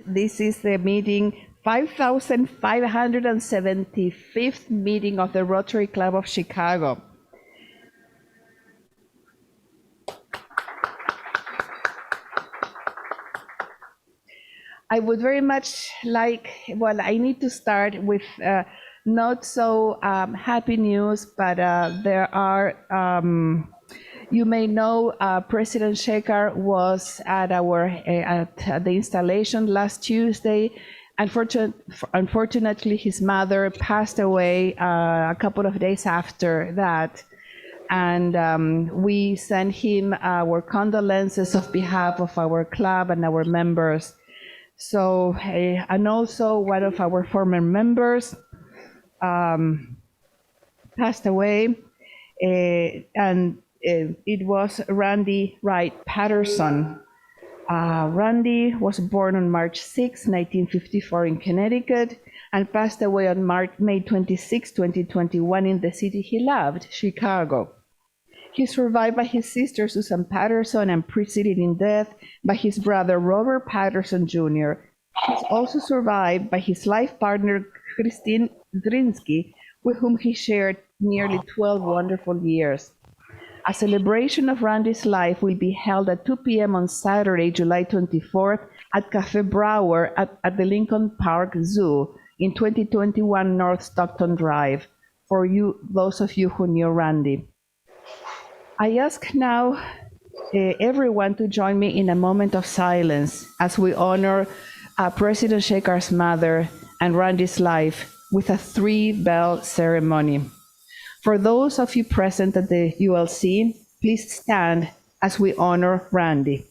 This is the meeting 5,575th meeting of the Rotary Club of Chicago. I would very much like, well, I need to start with not so happy news, but there are, you may know, President Shekhar was at the installation last Tuesday. Unfortunately, his mother passed away a couple of days after that. And we send him our condolences on behalf of our club and our members. So, and also one of our former members passed away, and it was Randy Wright Patterson. Randy was born on March 6, 1954 in Connecticut, and passed away on May 26, 2021 in the city he loved, Chicago. He's survived by his sister, Susan Patterson, and preceded in death by his brother, Robert Patterson Jr. He's also survived by his life partner, Christine Drinsky, with whom he shared nearly 12 wonderful years. A celebration of Randy's life will be held at 2 p.m. on Saturday, July 24th at Cafe Brower at the Lincoln Park Zoo in 2021 North Stockton Drive, for you, those of you who knew Randy. I ask now everyone to join me in a moment of silence as we honor President Shekhar's mother and Randy's life with a 3-bell ceremony. For those of you present at the ULC, please stand as we honor Randy.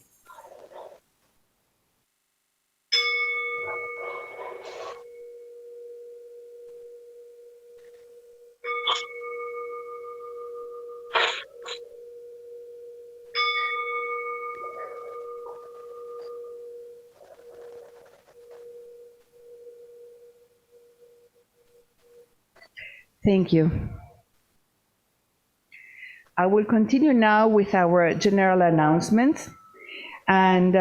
Thank you. I will continue now with our general announcements. And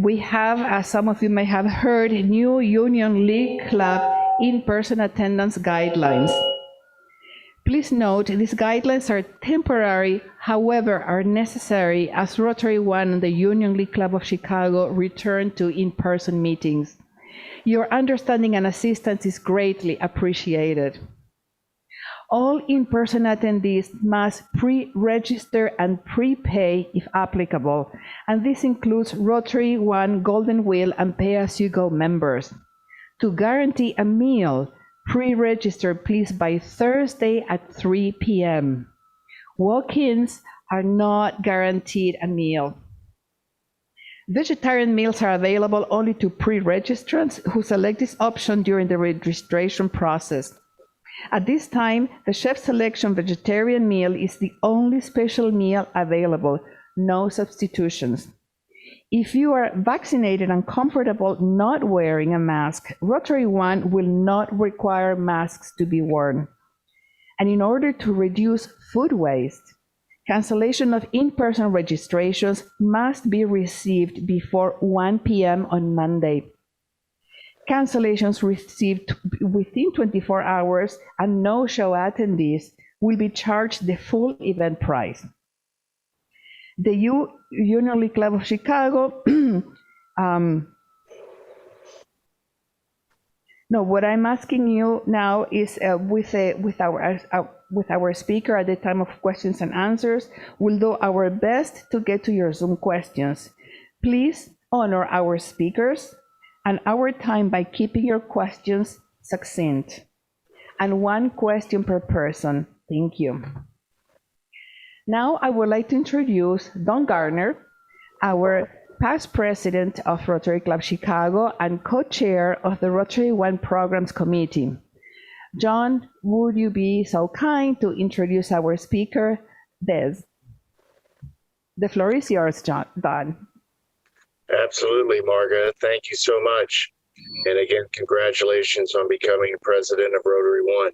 we have, as some of you may have heard, new Union League Club in-person attendance guidelines. Please note, these guidelines are temporary, however, are necessary as Rotary One and the Union League Club of Chicago return to in-person meetings. Your understanding and assistance is greatly appreciated. All in-person attendees must pre-register and prepay if applicable, and this includes Rotary One Golden Wheel and Pay-As-You-Go members. To guarantee a meal, pre-register please by Thursday at 3 p.m. Walk-ins are not guaranteed a meal. Vegetarian meals are available only to pre-registrants who select this option during the registration process. At this time, the chef selection vegetarian meal is the only special meal available, no substitutions. If you are vaccinated and comfortable not wearing a mask, Rotary One will not require masks to be worn. And in order to reduce food waste, cancellation of in-person registrations must be received before 1 p.m. on Monday. Cancellations received within 24 hours and no-show attendees will be charged the full event price. The Union League Club of Chicago, no, what I'm asking you now is with our speaker at the time of questions and answers, we'll do our best to get to your Zoom questions. Please honor our speakers and our time by keeping your questions succinct. And 1 question per person. Thank you. Now I would like to introduce Don Gardner, our past president of Rotary Club Chicago and co-chair of the Rotary One Programs Committee. John, would you be so kind to introduce our speaker, Des? The floor is yours, Don. Absolutely, Marga. Thank you so much. And again, congratulations on becoming president of Rotary One.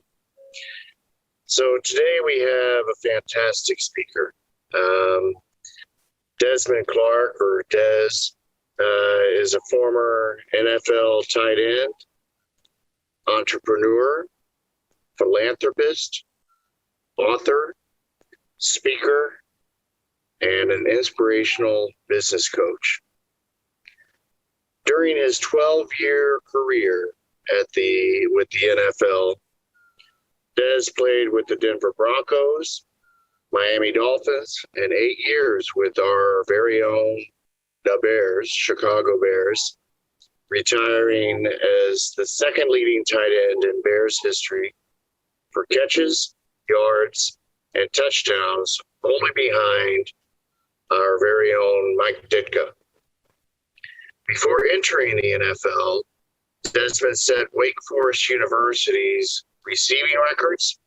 So today we have a fantastic speaker. Desmond Clark, or Des, is a former NFL tight end, entrepreneur, philanthropist, author, speaker, and an inspirational business coach. During his 12-year career with the NFL, Des played with the Denver Broncos, Miami Dolphins, and 8 years with our very own the Bears, Chicago Bears, retiring as the second leading tight end in Bears history for catches, yards, and touchdowns, only behind our very own Mike Ditka. Before entering the NFL, Desmond set Wake Forest University's receiving records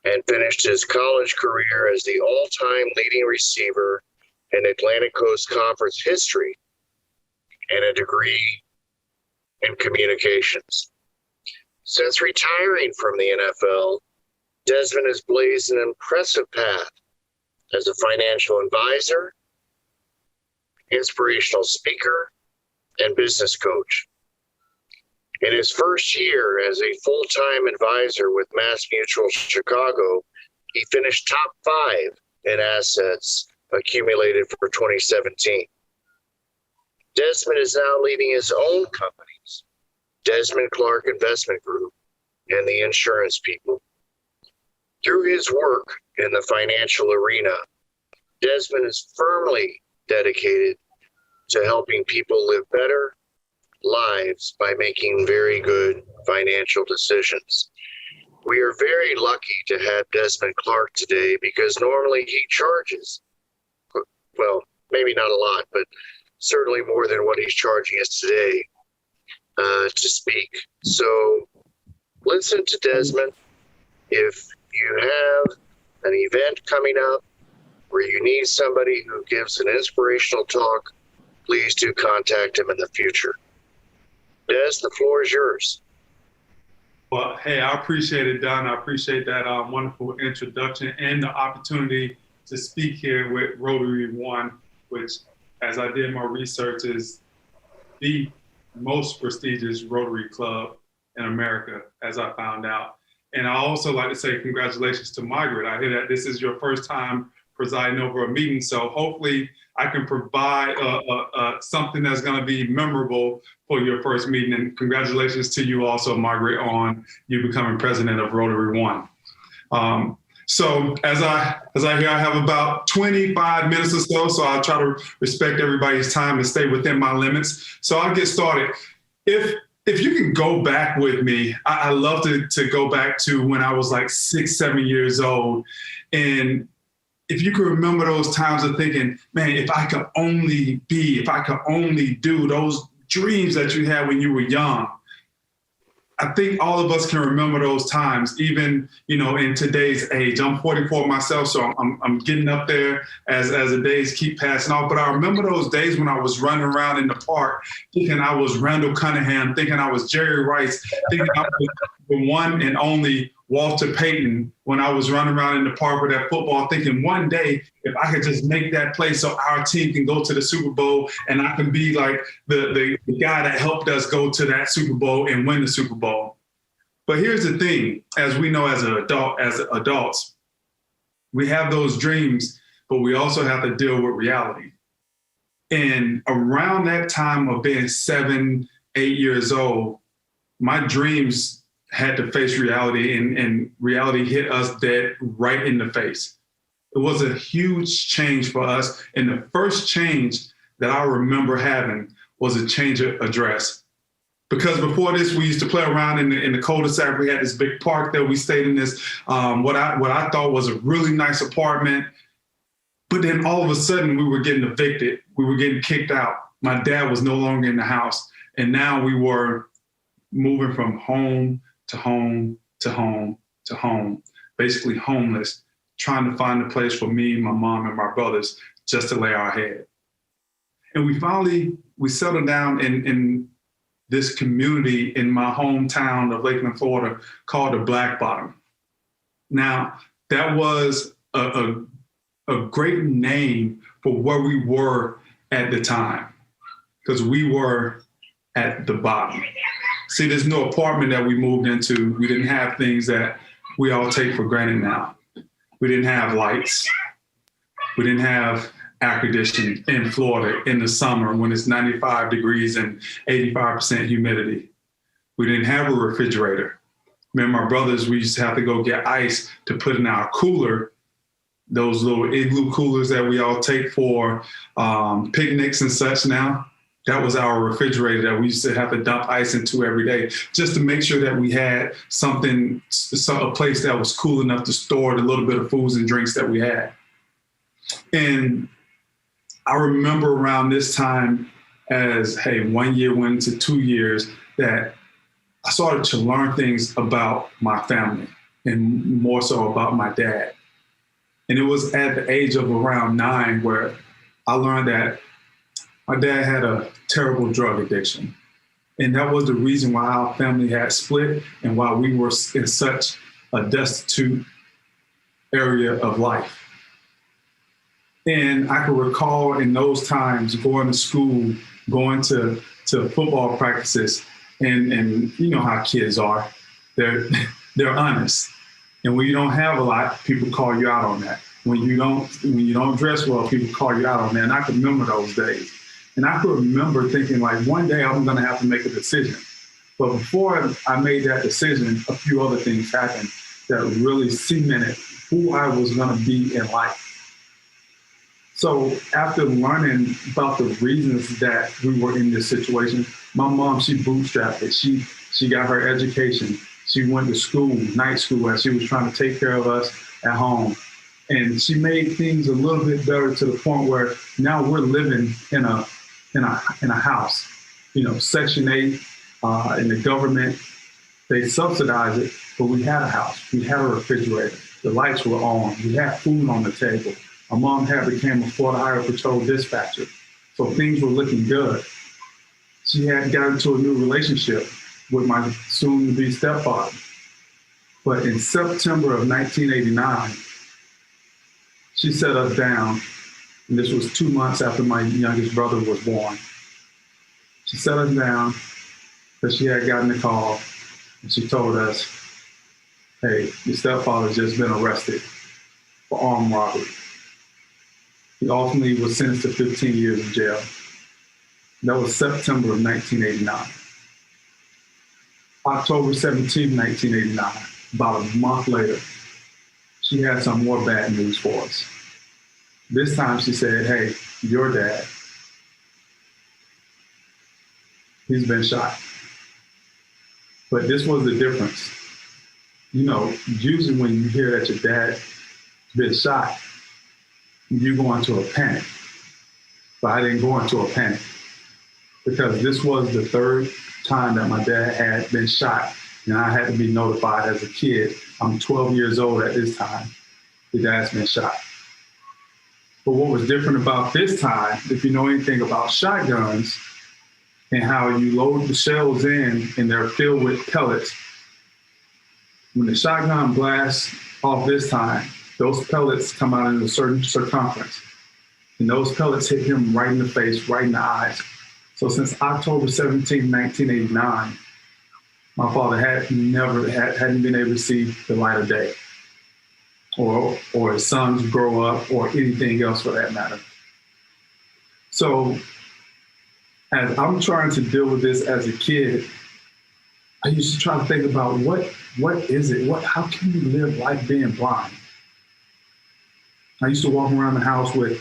and finished his college career as the all-time leading receiver in Atlantic Coast Conference history and a degree in communications. Since retiring from the NFL, Desmond has blazed an impressive path as a financial advisor, inspirational speaker, and business coach. In his first year as a full-time advisor with MassMutual Chicago, he finished top 5 in assets accumulated for 2017. Desmond is now leading his own companies, Desmond Clark Investment Group and the Insurance People. Through his work in the financial arena, Desmond is firmly dedicated to helping people live better lives by making very good financial decisions. We are very lucky to have Desmond Clark today because normally he charges, well, maybe not a lot, but certainly more than what he's charging us today to speak. So listen to Desmond. If you have an event coming up where you need somebody who gives an inspirational talk, please do contact him in the future. Des, the floor is yours. Well, hey, I appreciate it, Don. I appreciate that wonderful introduction and the opportunity to speak here with Rotary One, which, as I did my research, is the most prestigious Rotary club in America, as I found out. And I also like to say congratulations to Margaret. I hear that this is your first time presiding over a meeting, so hopefully I can provide something that's going to be memorable for your first meeting. And congratulations to you also, Margaret, on you becoming president of Rotary One. So as I hear, I have about 25 minutes or so I'll try to respect everybody's time and stay within my limits. So I'll get started. If you can go back with me, I love to go back to when I was like 6, 7 years old. And if you can remember those times of thinking, man, if I could only do those dreams that you had when you were young. I think all of us can remember those times, even, in today's age. I'm 44 myself, so I'm getting up there as the days keep passing off. But I remember those days when I was running around in the park, thinking I was Randall Cunningham, thinking I was Jerry Rice, thinking I was the one and only Walter Payton when I was running around in the park with that football, thinking one day if I could just make that play so our team can go to the Super Bowl and I can be like the guy that helped us go to that Super Bowl and win the Super Bowl. But here's the thing, as we know as adults, we have those dreams, but we also have to deal with reality. And around that time of being 7, 8 years old, my dreams had to face reality, and reality hit us dead right in the face. It was a huge change for us. And the first change that I remember having was a change of address. Because before this, we used to play around in the cul-de-sac. We had this big park that we stayed in this, what I thought was a really nice apartment. But then all of a sudden we were getting evicted. We were getting kicked out. My dad was no longer in the house. And now we were moving from home to home to home to home, basically homeless, trying to find a place for me, my mom, and my brothers just to lay our head. And we settled down in this community in my hometown of Lakeland, Florida, called the Black Bottom. Now, that was a great name for where we were at the time. because we were at the bottom. See, there's no apartment that we moved into. We didn't have things that we all take for granted now. We didn't have lights. We didn't have air conditioning in Florida in the summer when it's 95 degrees and 85% humidity. We didn't have a refrigerator. Me and my brothers, we used to have to go get ice to put in our cooler, those little igloo coolers that we all take for picnics and such now. That was our refrigerator that we used to have to dump ice into every day just to make sure that we had something, a place that was cool enough to store the little bit of foods and drinks that we had. And I remember around this time as, hey, 1 year went into 2 years, that I started to learn things about my family and more so about my dad. And it was at the age of around 9 where I learned that my dad had a terrible drug addiction. And that was the reason why our family had split and why we were in such a destitute area of life. And I can recall in those times going to school, going to football practices, and you know how kids are. They're honest. And when you don't have a lot, people call you out on that. When you don't dress well, people call you out on that. And I can remember those days. And I could remember thinking, like, one day I'm going to have to make a decision. But before I made that decision, a few other things happened that really cemented who I was going to be in life. So after learning about the reasons that we were in this situation, my mom, she bootstrapped it. She got her education. She went to school, night school, as she was trying to take care of us at home. And she made things a little bit better to the point where now we're living in a house. You know, Section 8 in the government, they subsidized it, but we had a house. We had a refrigerator. The lights were on. We had food on the table. My mom had became a Florida Highway Patrol dispatcher. So things were looking good. She had got into a new relationship with my soon-to-be stepfather. But in September of 1989, she set us down, and this was 2 months after my youngest brother was born. She set us down because she had gotten a call, and she told us, hey, your stepfather's just been arrested for armed robbery. He ultimately was sentenced to 15 years in jail. That was September of 1989. October 17, 1989, about a month later, she had some more bad news for us. This time she said, hey, your dad, he's been shot. But this was the difference. You know, usually when you hear that your dad's been shot, you go into a panic. But I didn't go into a panic because this was the third time that my dad had been shot, and I had to be notified as a kid. I'm 12 years old at this time. His dad's been shot. But what was different about this time, if you know anything about shotguns and how you load the shells in and they're filled with pellets, when the shotgun blasts off this time, those pellets come out in a certain circumference. And those pellets hit him right in the face, right in the eyes. So since October 17, 1989, my father hadn't been able to see the light of day, or his sons grow up, or anything else for that matter. So as I'm trying to deal with this as a kid, I used to try to think about what is it? How can you live life being blind? I used to walk around the house with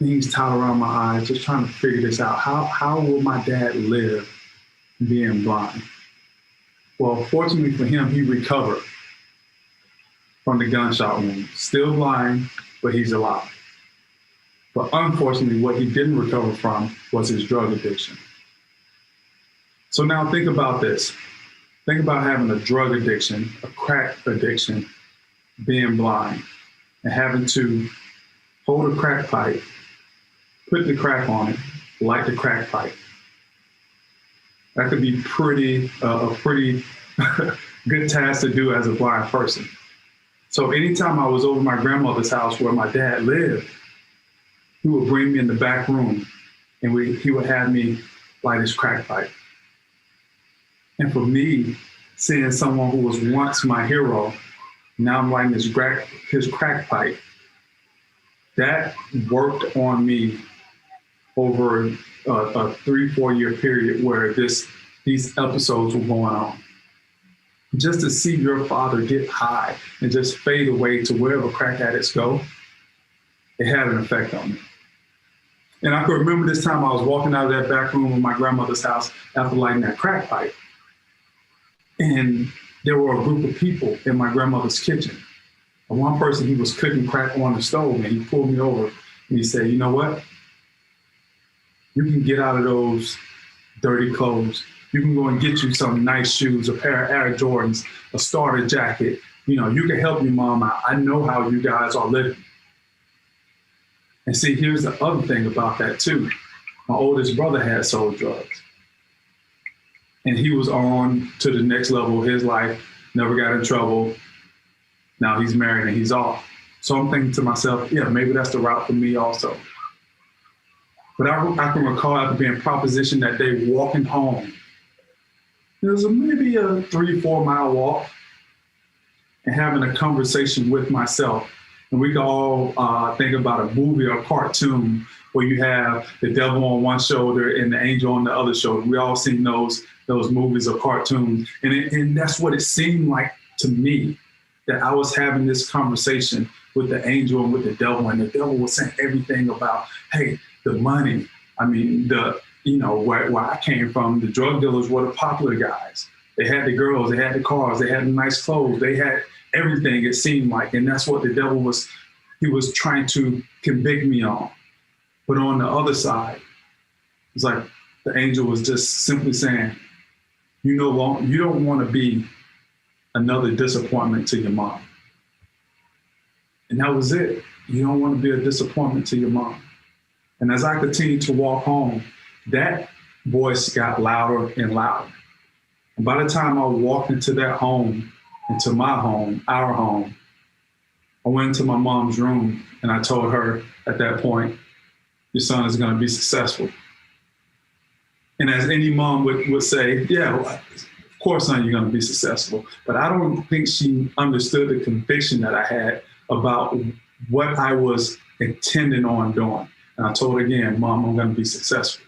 things tied around my eyes, just trying to figure this out. How will my dad live being blind? Well, fortunately for him, he recovered from the gunshot wound. Still blind, but he's alive. But unfortunately, what he didn't recover from was his drug addiction. So now think about this. Think about having a drug addiction, a crack addiction, being blind, and having to hold a crack pipe, put the crack on it, light the crack pipe. That could be a pretty good task to do as a blind person. So anytime I was over my grandmother's house where my dad lived, he would bring me in the back room and he would have me light his crack pipe. And for me, seeing someone who was once my hero, now I'm lighting his crack pipe, that worked on me over a 3-4 year period where these episodes were going on. Just to see your father get high and just fade away to wherever crack addicts go, it had an effect on me. And I can remember this time I was walking out of that back room of my grandmother's house after lighting that crack pipe. And there were a group of people in my grandmother's kitchen. And one person, he was cooking crack on the stove, and he pulled me over and he said, you know what? You can get out of those dirty clothes. You can go and get you some nice shoes, a pair of Air Jordans, a starter jacket. You know, you can help your mom out. I know how you guys are living. And see, here's the other thing about that too. My oldest brother had sold drugs. And he was on to the next level of his life, never got in trouble. Now he's married and he's off. So I'm thinking to myself, yeah, maybe that's the route for me also. But I can recall after being propositioned that day, walking home. It was maybe a 3-4 mile walk, and having a conversation with myself. And we can all think about a movie or a cartoon where you have the devil on one shoulder and the angel on the other shoulder. We all seen those movies or cartoons. And that's what it seemed like to me, that I was having this conversation with the angel and with the devil. And the devil was saying everything about, hey, the money. I mean, where I came from, the drug dealers were the popular guys. They had the girls, they had the cars, they had the nice clothes, they had everything, it seemed like. And that's what the devil was trying to convict me on. But on the other side, it's like the angel was just simply saying, you don't want to be another disappointment to your mom. And that was it. You don't want to be a disappointment to your mom. And as I continued to walk home, that voice got louder and louder. And by the time I walked into that home, into my home, our home, I went into my mom's room and I told her at that point, your son is going to be successful. And as any mom would say, yeah, well, of course, son, you're going to be successful. But I don't think she understood the conviction that I had about what I was intending on doing. And I told her again, Mom, I'm going to be successful.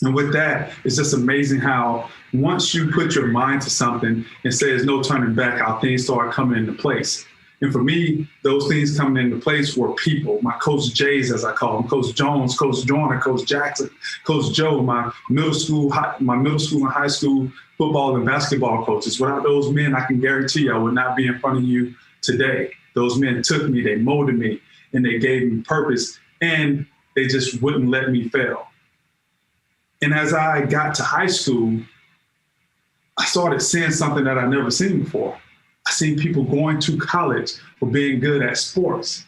And with that, it's just amazing how once you put your mind to something and say there's no turning back, how things start coming into place. And for me, those things coming into place were people, my Coach J's, as I call them, Coach Jones, Coach Joyner, Coach Jackson, Coach Joe, my middle school and high school football and basketball coaches. Without those men, I can guarantee you I would not be in front of you today. Those men took me, they molded me, and they gave me purpose, and they just wouldn't let me fail. And as I got to high school, I started seeing something that I'd never seen before. I seen people going to college for being good at sports.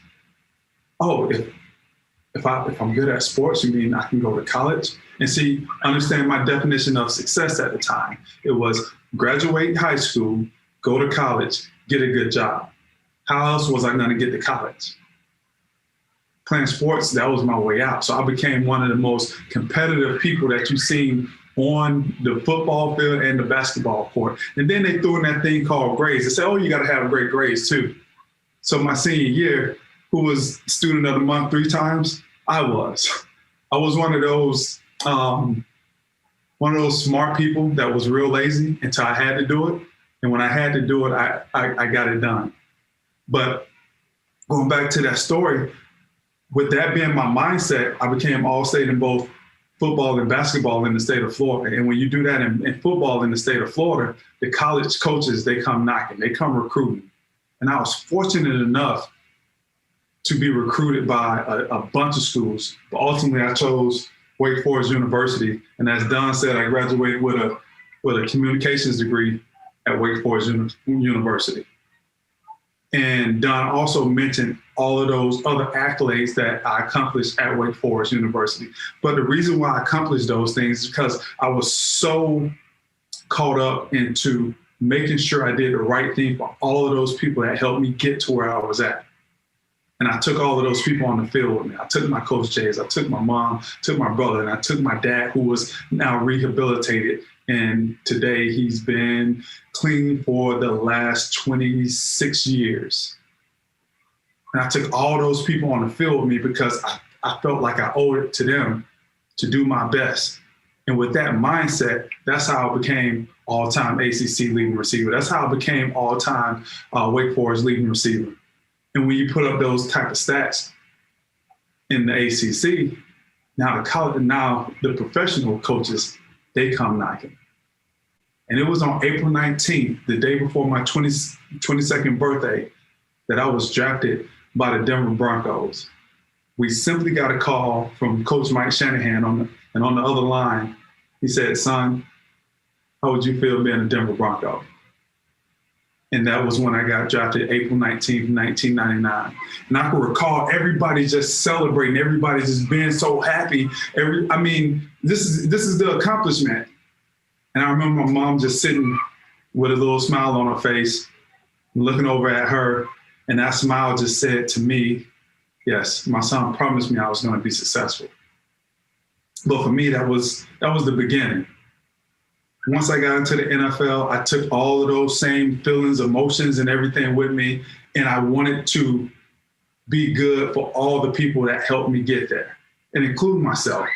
Oh, if I'm good at sports, you mean I can go to college? And see, understand my definition of success at the time. It was graduate high school, go to college, get a good job. How else was I going to get to college? Playing sports, that was my way out. So I became one of the most competitive people that you've seen on the football field and the basketball court. And then they threw in that thing called grades. They said, oh, you got to have great grades too. So my senior year, who was student of the month 3 times? I was one of those smart people that was real lazy until I had to do it. And when I had to do it, I got it done. But going back to that story, with that being my mindset, I became all-state in both football and basketball in the state of Florida. And when you do that in football in the state of Florida, the college coaches, they come knocking, they come recruiting. And I was fortunate enough to be recruited by a bunch of schools. But ultimately, I chose Wake Forest University. And as Don said, I graduated with a communications degree at Wake Forest University. And Don also mentioned all of those other accolades that I accomplished at Wake Forest University. But the reason why I accomplished those things is because I was so caught up into making sure I did the right thing for all of those people that helped me get to where I was at. And I took all of those people on the field with me. I took my Coach J's, I took my mom, took my brother, and I took my dad, who was now rehabilitated. And today he's been clean for the last 26 years. And I took all those people on the field with me because I felt like I owed it to them to do my best. And with that mindset, that's how I became all-time ACC leading receiver. That's how I became all-time Wake Forest leading receiver. And when you put up those type of stats in the ACC, now the professional coaches, they come knocking. And it was on April 19th, the day before my 22nd birthday, that I was drafted by the Denver Broncos. We simply got a call from Coach Mike Shanahan and on the other line, he said, "Son, how would you feel being a Denver Bronco?" And that was when I got drafted, April 19th, 1999. And I can recall everybody just celebrating, everybody just being so happy. This is the accomplishment. And I remember my mom just sitting with a little smile on her face, looking over at her. And that smile just said to me, yes, my son promised me I was going to be successful. But for me, that was the beginning. Once I got into the NFL, I took all of those same feelings, emotions, and everything with me, and I wanted to be good for all the people that helped me get there, and including myself.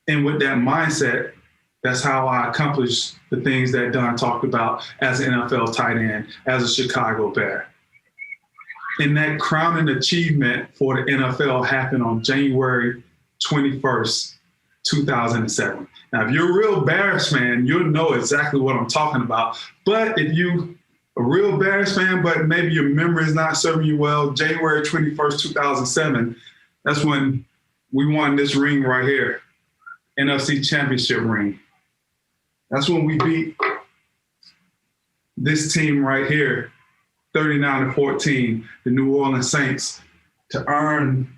And with that mindset, that's how I accomplished the things that Don talked about as an NFL tight end, as a Chicago Bear. And that crowning achievement for the NFL happened on January 21st, 2007. Now, if you're a real Bears fan, you'll know exactly what I'm talking about. But if you a real Bears fan, but maybe your memory is not serving you well, January 21st, 2007, that's when we won this ring right here, NFC Championship ring. That's when we beat this team right here, 39-14, the New Orleans Saints, to earn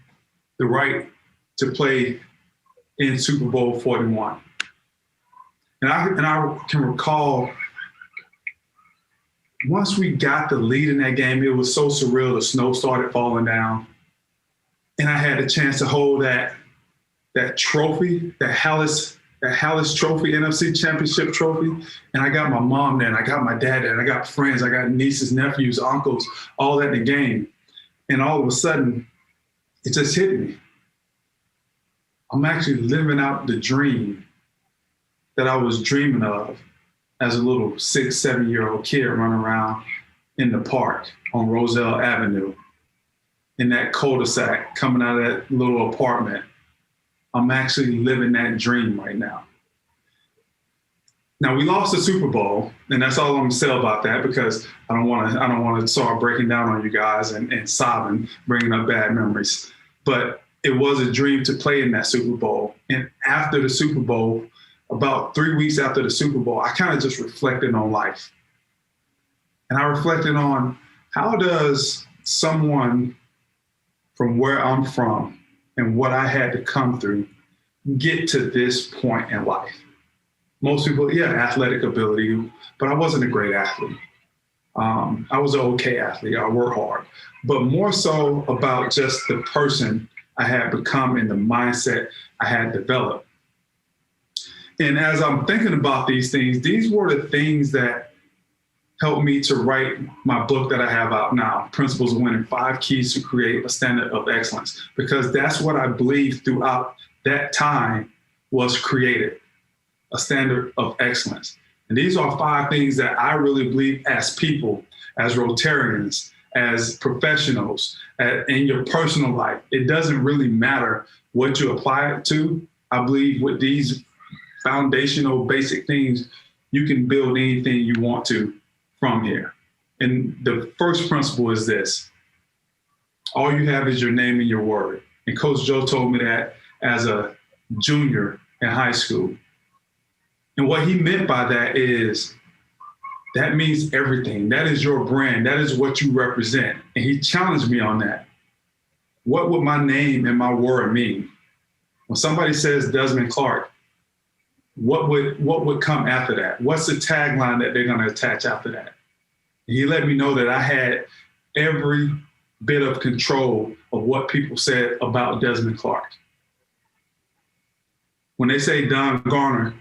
the right to play in Super Bowl 41. And I can recall once we got the lead in that game, it was so surreal. The snow started falling down. And I had the chance to hold that trophy, that Hallis trophy, NFC Championship trophy. And I got my mom there, and I got my dad there, and I got friends, I got nieces, nephews, uncles, all at the game. And all of a sudden, it just hit me. I'm actually living out the dream that I was dreaming of as a little 6, 7-year-old kid running around in the park on Roselle Avenue in that cul-de-sac coming out of that little apartment. I'm actually living that dream right now. Now, we lost the Super Bowl, and that's all I'm gonna say about that, because I don't want to start breaking down on you guys and sobbing, bringing up bad memories. But it was a dream to play in that Super Bowl. And after the Super Bowl, about 3 weeks after the Super Bowl, I kind of just reflected on life. And I reflected on, how does someone from where I'm from and what I had to come through get to this point in life? Most people, yeah, athletic ability, but I wasn't a great athlete. I was an okay athlete. I worked hard, but more so about just the person I had become and the mindset I had developed. And as I'm thinking about these things, these were the things that helped me to write my book that I have out now, Principles of Winning, 5 Keys to Create a Standard of Excellence, because that's what I believe throughout that time was created, a standard of excellence. And these are 5 things that I really believe as people, as Rotarians, as professionals, in your personal life. It doesn't really matter what you apply it to. I believe with these foundational basic things, you can build anything you want to from here. And the first principle is this: all you have is your name and your word. And Coach Joe told me that as a junior in high school. And what he meant by that is, that means everything. That is your brand. That is what you represent. And he challenged me on that. What would my name and my word mean? When somebody says Desmond Clark, what would come after that? What's the tagline that they're going to attach after that? And he let me know that I had every bit of control of what people said about Desmond Clark. When they say Don Garner,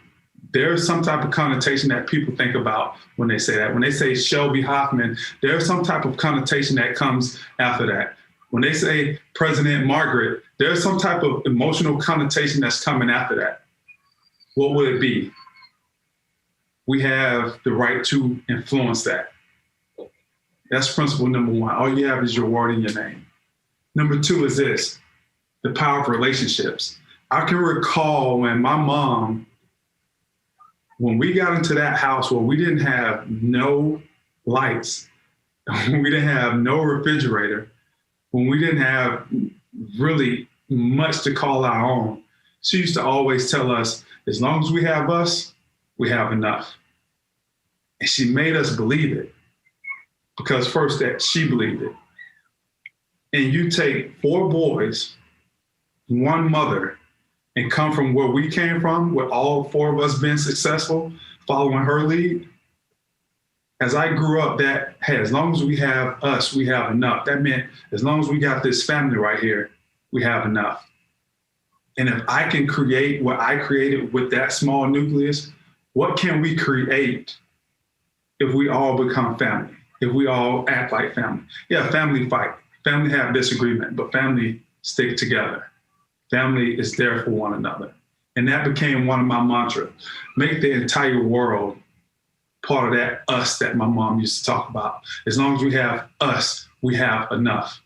there's some type of connotation that people think about when they say that. When they say Shelby Hoffman, there's some type of connotation that comes after that. When they say President Margaret, there's some type of emotional connotation that's coming after that. What would it be? We have the right to influence that. That's principle number one. All you have is your word and your name. Number two is this, the power of relationships. I can recall when my mom, when we got into that house where we didn't have no lights, we didn't have no refrigerator, when we didn't have really much to call our own, she used to always tell us, as long as we have us, we have enough. And she made us believe it, because first that she believed it. And you take 4 boys, 1 mother, and come from where we came from, with all 4 of us being successful, following her lead. As I grew up, that, hey, as long as we have us, we have enough. That meant as long as we got this family right here, we have enough. And if I can create what I created with that small nucleus, what can we create if we all become family, if we all act like family? Yeah, family fight, family have disagreement, but family stick together. Family is there for one another. And that became one of my mantras. Make the entire world part of that us that my mom used to talk about. As long as we have us, we have enough.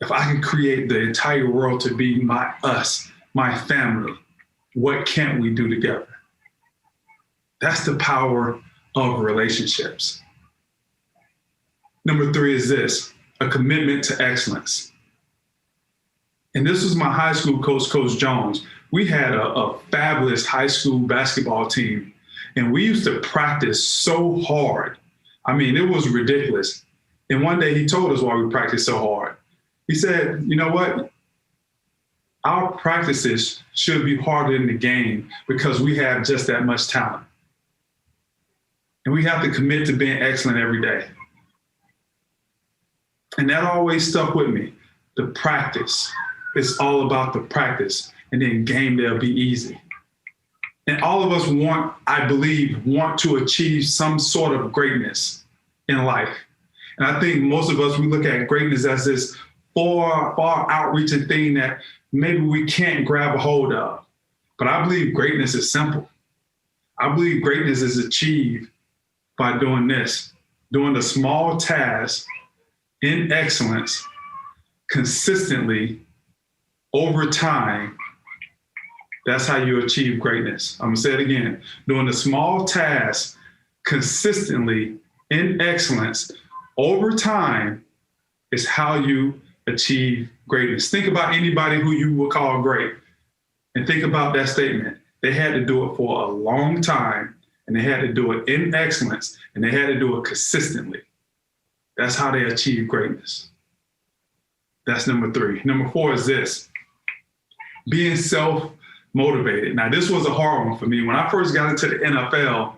If I can create the entire world to be my us, my family, what can't we do together? That's the power of relationships. Number 3 is this, a commitment to excellence. And this was my high school coach, Coach Jones. We had a fabulous high school basketball team, and we used to practice so hard. I mean, it was ridiculous. And one day he told us why we practiced so hard. He said, you know what? Our practices should be harder than the game because we have just that much talent. And we have to commit to being excellent every day. And that always stuck with me, the practice. It's all about the practice, and then game day will be easy. And all of us I believe, want to achieve some sort of greatness in life. And I think most of us, we look at greatness as this far outreaching thing that maybe we can't grab a hold of. But I believe greatness is simple. I believe greatness is achieved by doing this, doing the small tasks in excellence, consistently, over time. That's how you achieve greatness. I'm gonna say it again. Doing the small tasks consistently in excellence over time is how you achieve greatness. Think about anybody who you would call great, and think about that statement. They had to do it for a long time, and they had to do it in excellence, and they had to do it consistently. That's how they achieve greatness. That's number 3. Number 4 is this, being self-motivated. Now, this was a hard one for me. When I first got into the NFL,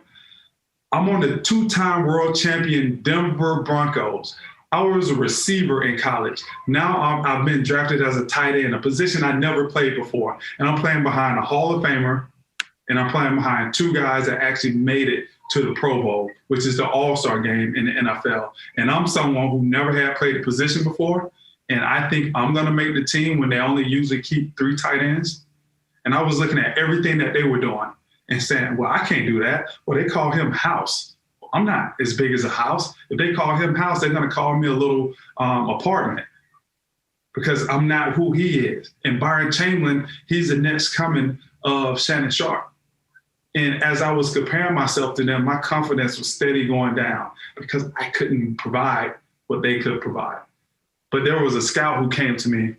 I'm on the 2-time world champion Denver Broncos. I was a receiver in college. Now I've been drafted as a tight end, a position I never played before. And I'm playing behind a Hall of Famer, and I'm playing behind 2 guys that actually made it to the Pro Bowl, which is the All-Star game in the NFL. And I'm someone who never had played a position before. And I think I'm gonna make the team when they only usually keep 3 tight ends. And I was looking at everything that they were doing and saying, well, I can't do that. Well, they call him House. I'm not as big as a house. If they call him House, they're gonna call me a little apartment, because I'm not who he is. And Byron Chamberlain, he's the next coming of Shannon Sharp. And as I was comparing myself to them, my confidence was steady going down because I couldn't provide what they could provide. But there was a scout who came to me,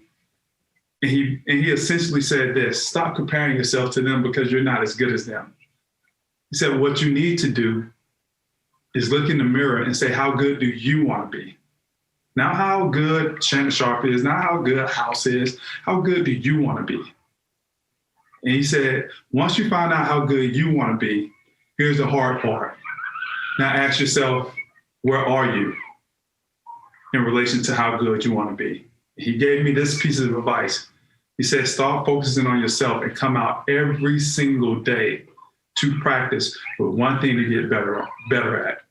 and he essentially said this: stop comparing yourself to them because you're not as good as them. He said, what you need to do is look in the mirror and say, how good do you want to be? Not how good Shannon Sharp is, not how good House is, how good do you want to be? And he said, once you find out how good you want to be, here's the hard part. Now ask yourself, where are you? in relation to how good you want to be. He gave me this piece of advice. He said, start focusing on yourself and come out every single day to practice with one thing to get better at.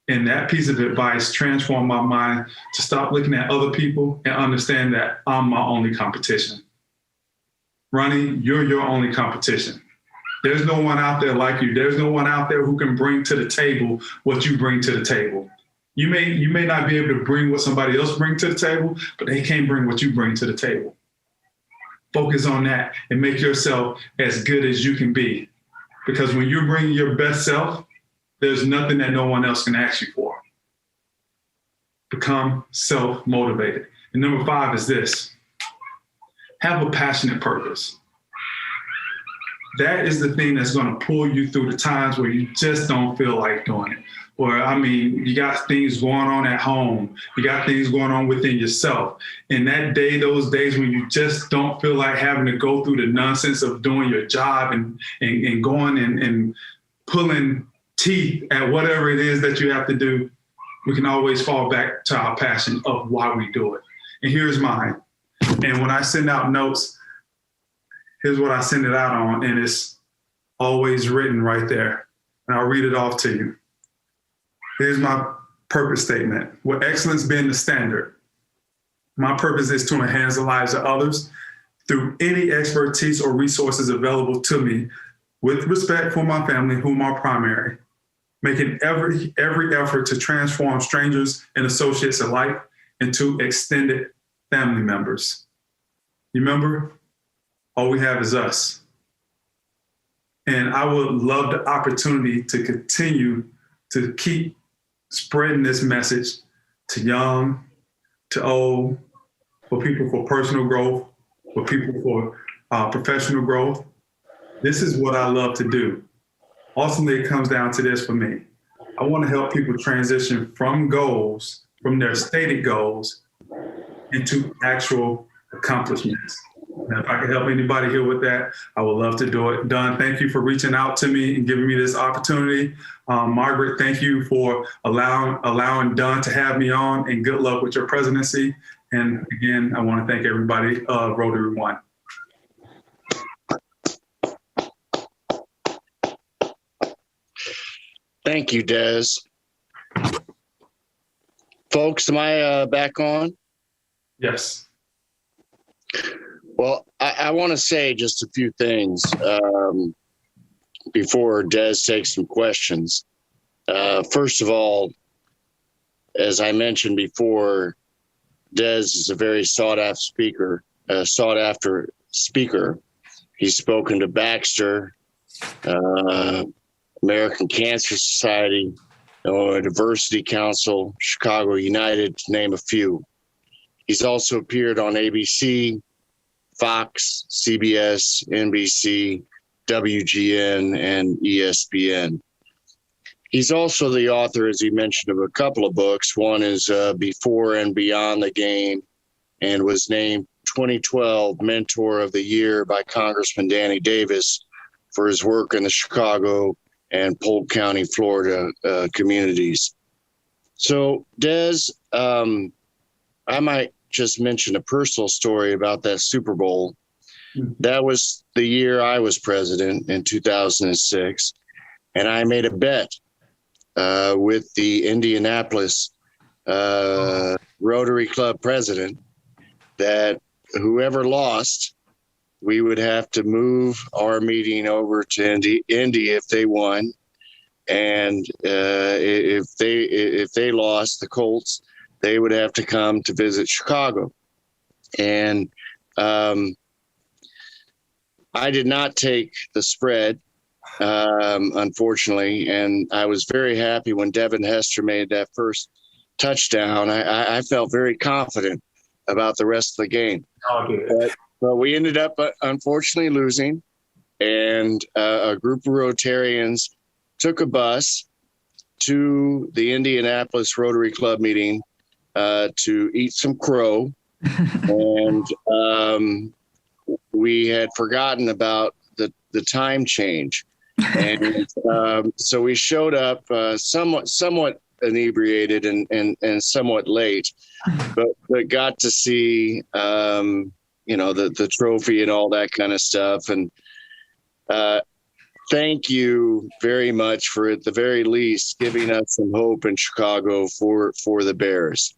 And that piece of advice transformed my mind to stop looking at other people and understand that I'm my only competition. Ronnie, you're your only competition. There's no one out there like you. There's no one out there who can bring to the table what you bring to the table. You may not be able to bring what somebody else brings to the table, but they can't bring what you bring to the table. Focus on that and make yourself as good as you can be. Because when you're bringing your best self, there's nothing that no one else can ask you for. Become self-motivated. And number 5 is this. Have a passionate purpose. That is the thing that's going to pull you through the times where you just don't feel like doing it. Or, you got things going on at home. You got things going on within yourself. And that day, those days when you just don't feel like having to go through the nonsense of doing your job and going and pulling teeth at whatever it is that you have to do, we can always fall back to our passion of why we do it. And here's mine. And when I send out notes, here's what I send it out on, and it's always written right there. And I'll read it off to you. Here's my purpose statement. With excellence being the standard, my purpose is to enhance the lives of others through any expertise or resources available to me, with respect for my family, whom are primary, making every effort to transform strangers and associates alike into extended family members. You remember? All we have is us. And I would love the opportunity to continue to keep spreading this message to young, to old, for people for personal growth, for people for professional growth. This is what I love to do. Ultimately, it comes down to this for me. I want to help people transition from goals, from their stated goals, into actual accomplishments. Now, if I can help anybody here with that, I would love to do it. Don, thank you for reaching out to me and giving me this opportunity. Margaret, thank you for allowing Don to have me on, and good luck with your presidency. And again, I want to thank everybody of Rotary One. Thank you, Des. Folks, am I back on? Yes. Well, I want to say just a few things before Des takes some questions. First of all, as I mentioned before, Des is a very sought-after speaker. He's spoken to Baxter, American Cancer Society, Diversity Council, Chicago United, to name a few. He's also appeared on ABC, Fox, CBS, NBC, WGN, and ESPN. He's also the author, as he mentioned, of a couple of books. One is Before and Beyond the Game, and was named 2012 Mentor of the Year by Congressman Danny Davis for his work in the Chicago and Polk County, Florida communities. So, Des, I might just mention a personal story about that Super Bowl. That was the year I was president in 2006, and I made a bet with the Indianapolis Rotary Club president that whoever lost, we would have to move our meeting over to Indy if they won, and if they lost, the Colts, they would have to come to visit Chicago. And I did not take the spread, unfortunately, and I was very happy when Devin Hester made that first touchdown. I felt very confident about the rest of the game. But we ended up, unfortunately, losing, and a group of Rotarians took a bus to the Indianapolis Rotary Club meeting to eat some crow, and we had forgotten about the time change, and so we showed up somewhat inebriated and somewhat late, but got to see, the trophy and all that kind of stuff. And thank you very much for, at the very least, giving us some hope in Chicago for the Bears.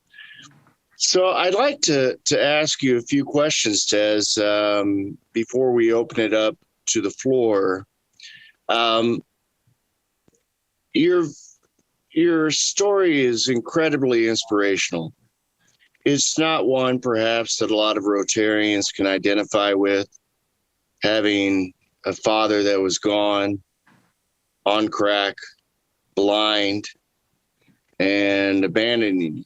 So I'd like to ask you a few questions, Des, before we open it up to the floor. Your story is incredibly inspirational. It's not one, perhaps, that a lot of Rotarians can identify with, having a father that was gone, on crack, blind, and abandoning you.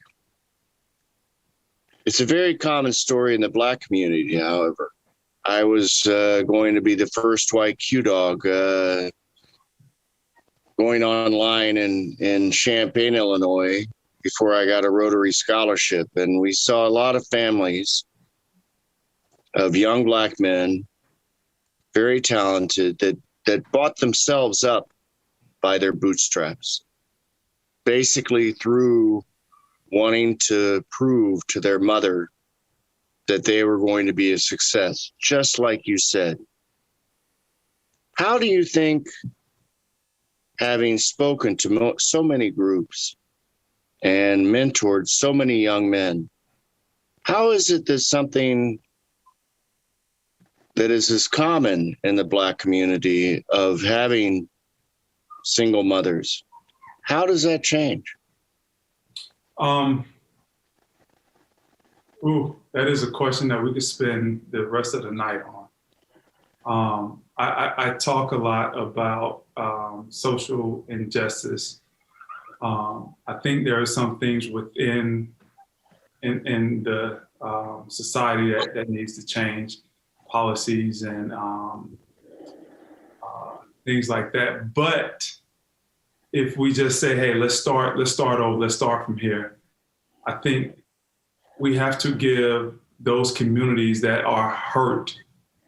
It's a very common story in the Black community, however. I was going to be the first white Q-Dog going online in Champaign, Illinois, before I got a Rotary scholarship. And we saw a lot of families of young Black men, very talented, that bought themselves up by their bootstraps, basically through wanting to prove to their mother that they were going to be a success, just like you said. How do you think, having spoken to so many groups and mentored so many young men, how is it that something that is as common in the Black community of having single mothers, how does that change? That is a question that we could spend the rest of the night on. I talk a lot about social injustice. I think there are some things within the society that needs to change, policies and things like that. But if we just say, hey, let's start over, let's start from here, I think we have to give those communities that are hurt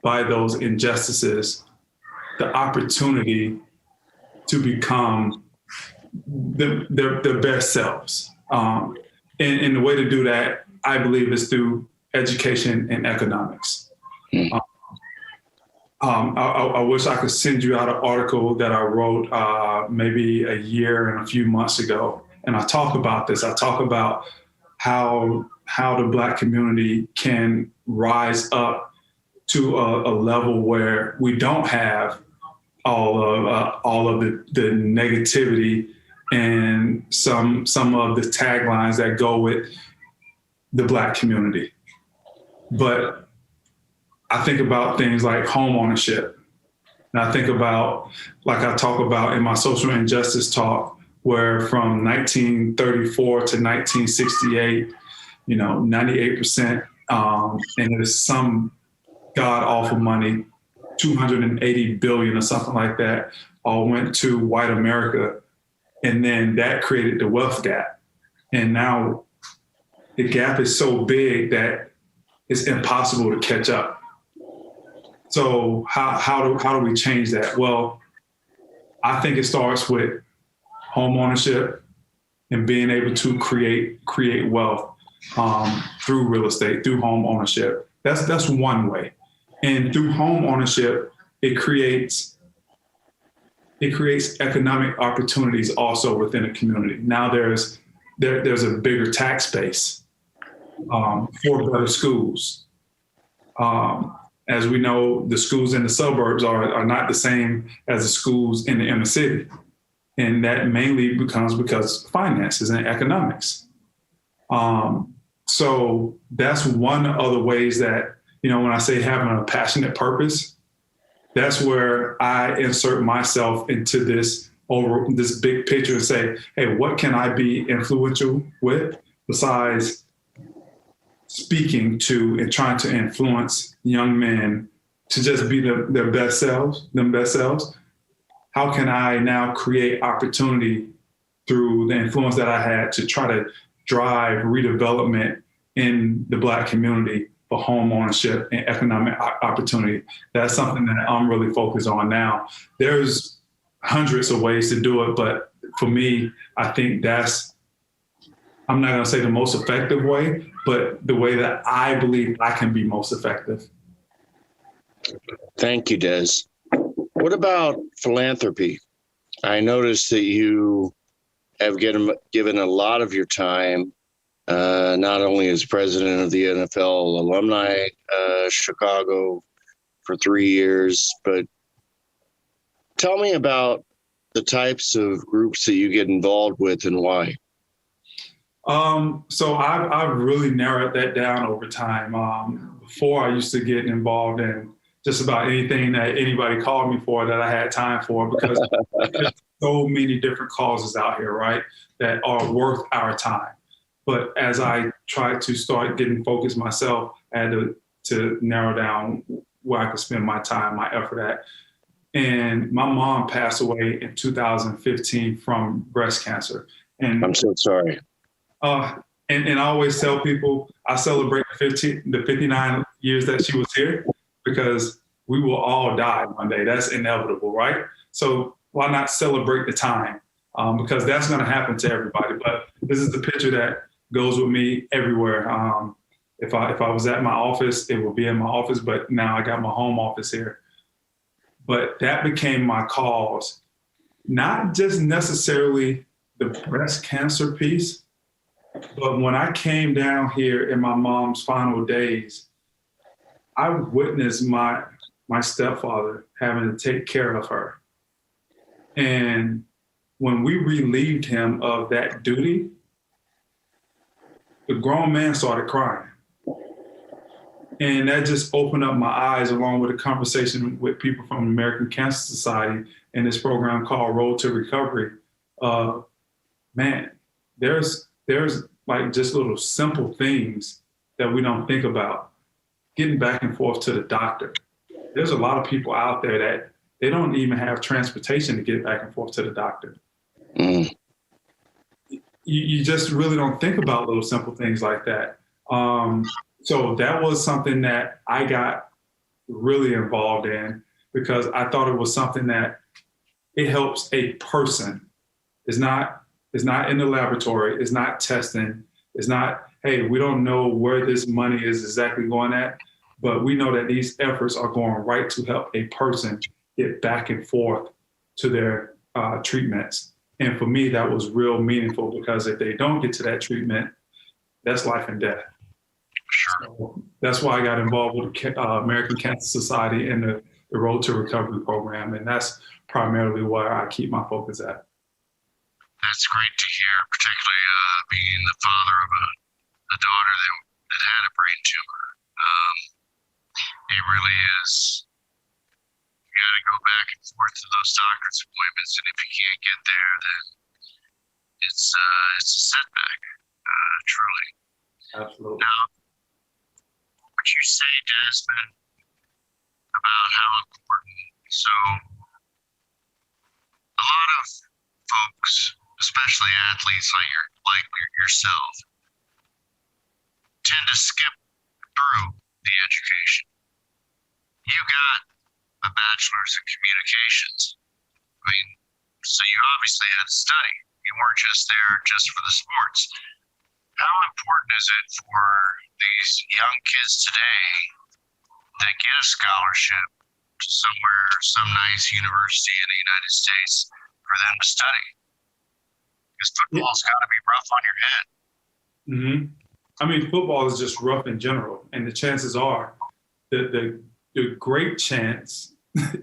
by those injustices the opportunity to become their best selves. And the way to do that, I believe, is through education and economics. I wish I could send you out an article that I wrote maybe a year and a few months ago. And I talk about this. I talk about how the Black community can rise up to a level where we don't have all of the negativity and some of the taglines that go with the Black community. But I think about things like home ownership. And I think about, like I talk about in my social injustice talk, where from 1934 to 1968, 98%, and there's some god-awful money, 280 billion or something like that, all went to white America. And then that created the wealth gap. And now the gap is so big that it's impossible to catch up. So how do we change that? Well, I think it starts with home ownership and being able to create wealth through real estate, through home ownership. That's one way. And through home ownership, it creates economic opportunities also within a community. Now there's a bigger tax base for better schools. As we know, the schools in the suburbs are not the same as the schools in the inner city. And that mainly becomes because of finances and economics. So that's one of the ways that, when I say having a passionate purpose, that's where I insert myself into this big picture and say, hey, what can I be influential with besides speaking to and trying to influence young men to just be their best selves, How can I now create opportunity through the influence that I had to try to drive redevelopment in the Black community for home ownership and economic opportunity? That's something that I'm really focused on now. There's hundreds of ways to do it, but for me, I think that's I'm not going to say the most effective way, but the way that I believe I can be most effective. Thank you, Des. What about philanthropy? I noticed that you have given a lot of your time, not only as president of the NFL Alumni Chicago for 3 years, but tell me about the types of groups that you get involved with and why. So I've really narrowed that down over time. Before I used to get involved in just about anything that anybody called me for that I had time for, because there's so many different causes out here, right, that are worth our time. But as I tried to start getting focused myself, I had to narrow down where I could spend my time, my effort at. And my mom passed away in 2015 from breast cancer. And I'm so sorry. And I always tell people I celebrate the 59 years that she was here, because we will all die one day. That's inevitable, right? So why not celebrate the time? Because that's going to happen to everybody. But this is the picture that goes with me everywhere. If I was at my office, it would be in my office, but now I got my home office here. But that became my cause, not just necessarily the breast cancer piece, but when I came down here in my mom's final days, I witnessed my stepfather having to take care of her. And when we relieved him of that duty, the grown man started crying. And that just opened up my eyes, along with a conversation with people from the American Cancer Society in this program called Road to Recovery. Man, there's like just little simple things that we don't think about. Getting back and forth to the doctor. There's a lot of people out there that they don't even have transportation to get back and forth to the doctor. Mm. You just really don't think about little simple things like that. So that was something that I got really involved in, because I thought it was something that it helps a person. It's not in the laboratory. It's not testing. It's not, hey, we don't know where this money is exactly going at, but we know that these efforts are going right to help a person get back and forth to their treatments. And for me, that was real meaningful, because if they don't get to that treatment, that's life and death. Sure. So that's why I got involved with the American Cancer Society and the Road to Recovery program. And that's primarily where I keep my focus at. That's great to hear, particularly being the father of a daughter that had a brain tumor. It really is. You got to go back and forth to those doctor's appointments, and if you can't get there, then it's a setback, truly. Absolutely. Now, what you say, Desmond, about how important. So, a lot of folks, especially athletes like yourself, tend to skip through the education. You got a bachelor's in communications. I mean, so you obviously had to study. You weren't just there just for the sports. How important is it for these young kids today that get a scholarship to some nice university in the United States for them to study? Because football's got to be rough on your head. Mm-hmm. I mean, football is just rough in general, and the chances are the great chance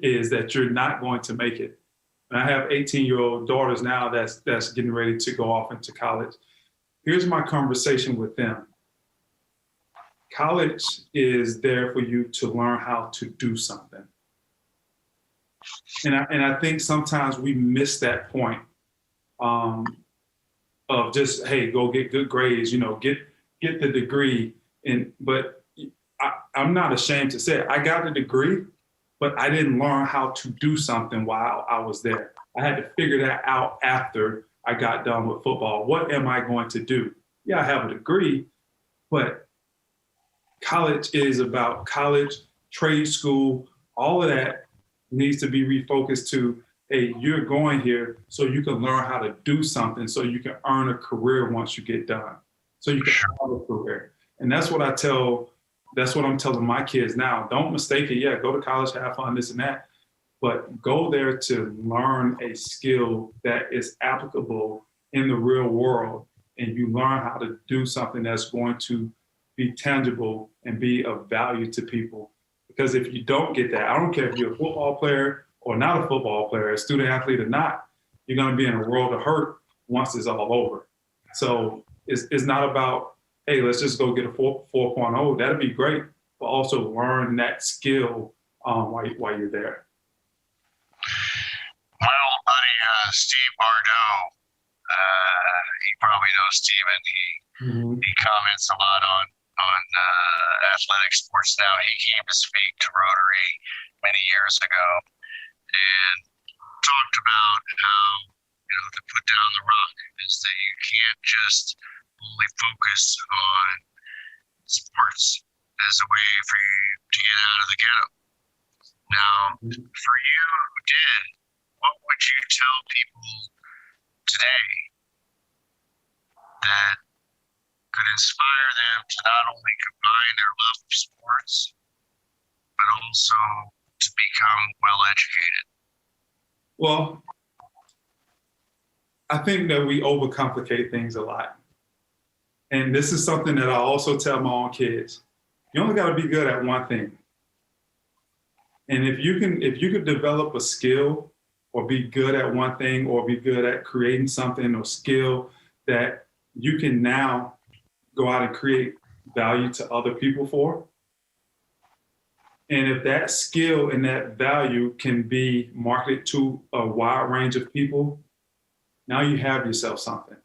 is that you're not going to make it. And I have 18-year-old daughters now that's getting ready to go off into college. Here's my conversation with them. College is there for you to learn how to do something. And I think sometimes we miss that point of just, hey, go get good grades, get the degree. But I'm not ashamed to say it. I got the degree, but I didn't learn how to do something while I was there. I had to figure that out after I got done with football. What am I going to do? Yeah, I have a degree, but college is about college, trade school, all of that needs to be refocused to, hey, you're going here so you can learn how to do something, so you can earn a career once you get done, so you can have a career. And that's what I'm telling my kids now. Don't mistake it. Yeah, go to college, have fun, this and that, but go there to learn a skill that is applicable in the real world, and you learn how to do something that's going to be tangible and be of value to people. Because if you don't get that, I don't care if you're a football player or not a football player, a student athlete or not, you're going to be in a world of hurt once it's all over. So it's not about, hey, let's just go get a 4.0. That'd be great, but also learn that skill while you're there. My old buddy, Steve Bardo, he probably knows Steven. He comments a lot on athletic sports now. He came to speak to Rotary many years ago and talked about how, to put down the rock is that you can't just only focus on sports as a way for you to get out of the ghetto. Now, for you who did, what would you tell people today that could inspire them to not only combine their love for sports, but also to become well educated? Well, I think that we overcomplicate things a lot. And this is something that I also tell my own kids. You only got to be good at one thing. And if you could develop a skill or be good at one thing or be good at creating something or skill that you can now go out and create value to other people for. And if that skill and that value can be marketed to a wide range of people, now you have yourself something.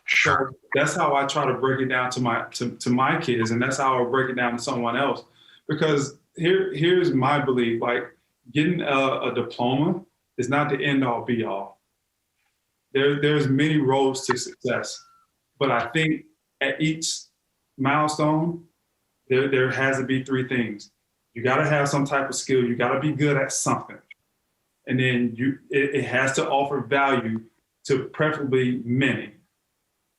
Sure. So that's how I try to break it down to my kids, and that's how I break it down to someone else. Because here's my belief: like getting a diploma is not the end all be all. There's many roads to success, but I think at each milestone, there has to be three things. You got to have some type of skill. You got to be good at something. And then it has to offer value to preferably many.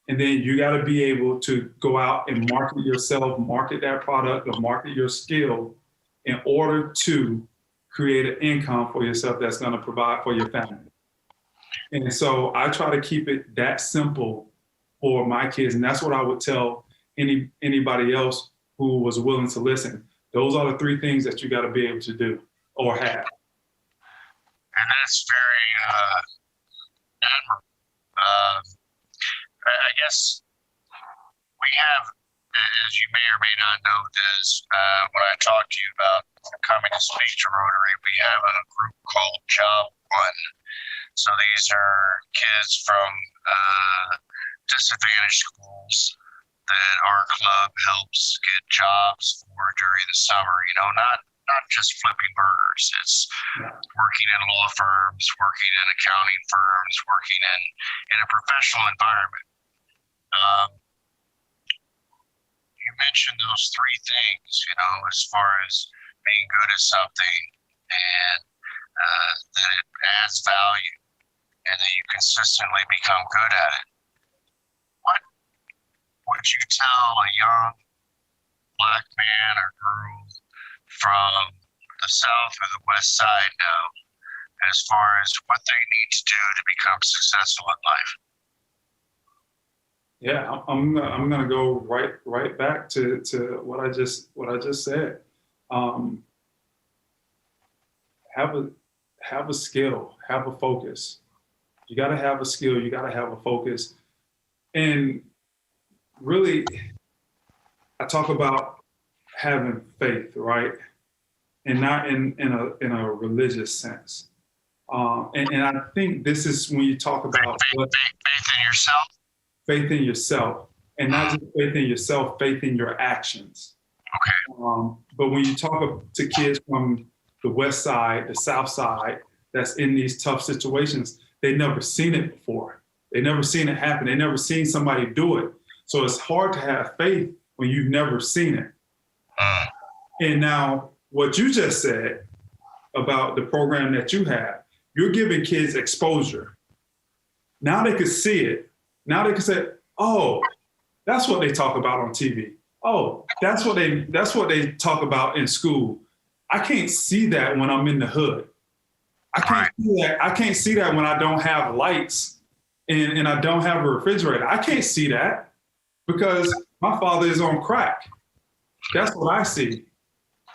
And then you got to be able to go out and market yourself, market that product, or market your skill in order to create an income for yourself that's going to provide for your family. And so I try to keep it that simple for my kids. And that's what I would tell anybody else who was willing to listen. Those are the three things that you got to be able to do or have. And that's very admirable. I guess we have, as you may or may not know, Des, when I talked to you about coming to speak to Rotary, we have a group called Job One. So these are kids from disadvantaged schools that our club helps get jobs for during the summer. Not just flipping burgers. It's working in law firms, working in accounting firms, working in a professional environment. You mentioned those three things, as far as being good at something and that it adds value and that you consistently become good at it. What would you tell a young Black man or girl from the South or the West Side now as far as what they need to do to become successful in life? Yeah, I'm gonna go right back to what I just said. Have a skill, have a focus. You got to have a skill. You got to have a focus. And really, I talk about having faith, right? And not in a religious sense. And I think this is when you talk about faith in yourself. Faith in yourself, and not just faith in yourself, faith in your actions. Okay. But when you talk to kids from the West Side, the South Side, that's in these tough situations, they never seen it before. They never seen it happen. They never seen somebody do it. So it's hard to have faith when you've never seen it. And now what you just said about the program that you have, you're giving kids exposure. Now they can see it. Now they can say, oh, that's what they talk about on TV. Oh, that's what they talk about in school. I can't see that when I'm in the hood. I can't see that when I don't have lights and I don't have a refrigerator. I can't see that because my father is on crack. That's what I see.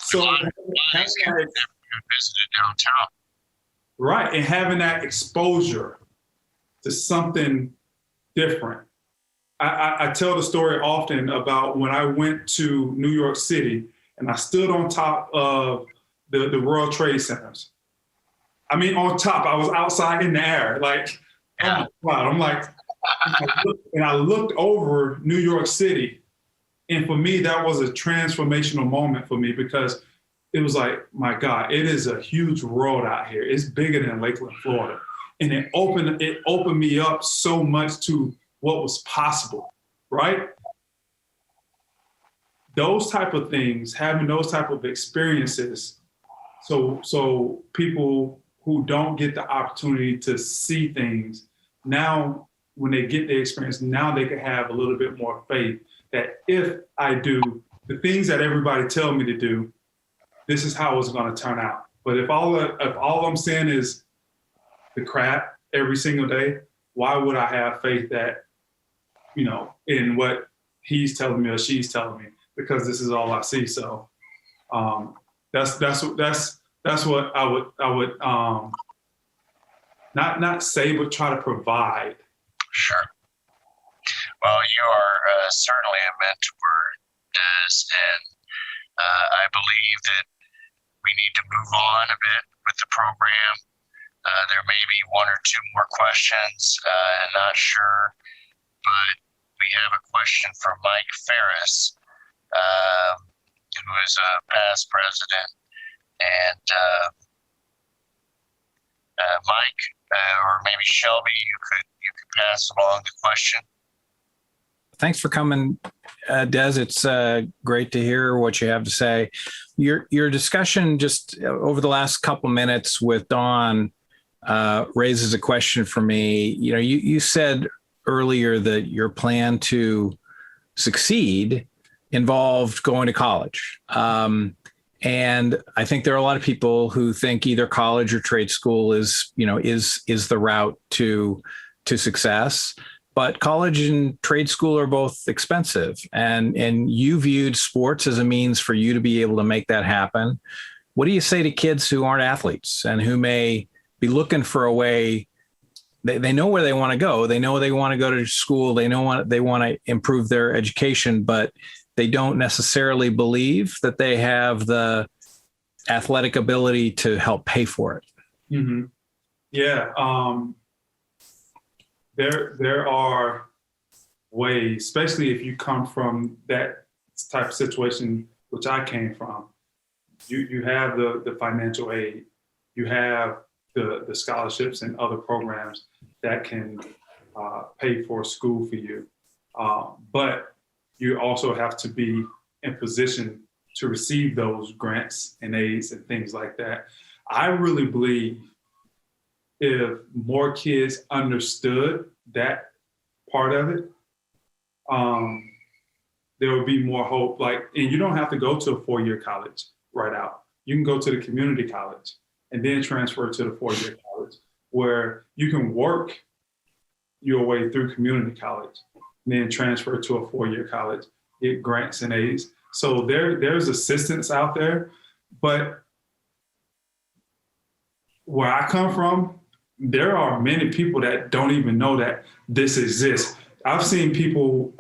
So visited downtown. Right, and having that exposure to something different. I tell the story often about when I went to New York City and I stood on top of the World Trade Centers. I mean, on top, I was outside in the air, like, oh my God. I'm like, and I looked over New York City. And for me, that was a transformational moment for me because it was like, my God, it is a huge world out here. It's bigger than Lakeland, Florida. And it opened me up so much to what was possible, right? Those type of things, having those type of experiences, so people who don't get the opportunity to see things, now when they get the experience, now they can have a little bit more faith that if I do the things that everybody tell me to do, this is how it's going to turn out. But if all I'm saying is the crap every single day, why would I have faith that, in what he's telling me or she's telling me? Because this is all I see. So that's what I would not say, but try to provide. Sure. Well, you are certainly a mentor, Des, and I believe that we need to move on a bit with the program. There may be one or two more questions. I'm not sure, but we have a question from Mike Ferris, who is a past president. And Mike, or maybe Shelby, you could pass along the question. Thanks for coming, Des. It's great to hear what you have to say. Your discussion just over the last couple minutes with Dawn raises a question for me. You said earlier that your plan to succeed involved going to college. And I think there are a lot of people who think either college or trade school is the route to success. But college and trade school are both expensive, and you viewed sports as a means for you to be able to make that happen. What do you say to kids who aren't athletes and who may be looking for a way? They know where they want to go. They know they want to go to school. They know they want to improve their education, but they don't necessarily believe that they have the athletic ability to help pay for it. Mm-hmm. Yeah. There are ways, especially if you come from that type of situation, which I came from. You have the financial aid, you have the scholarships and other programs that can pay for school for you. But you also have to be in position to receive those grants and aids and things like that. I really believe if more kids understood that part of it, there would be more hope. And you don't have to go to a 4-year college right out. You can go to the community college and then transfer to the 4-year college, where you can work your way through community college and then transfer to a 4-year college, get grants and aids. So there's assistance out there, but where I come from, there are many people that don't even know that this exists. I've seen people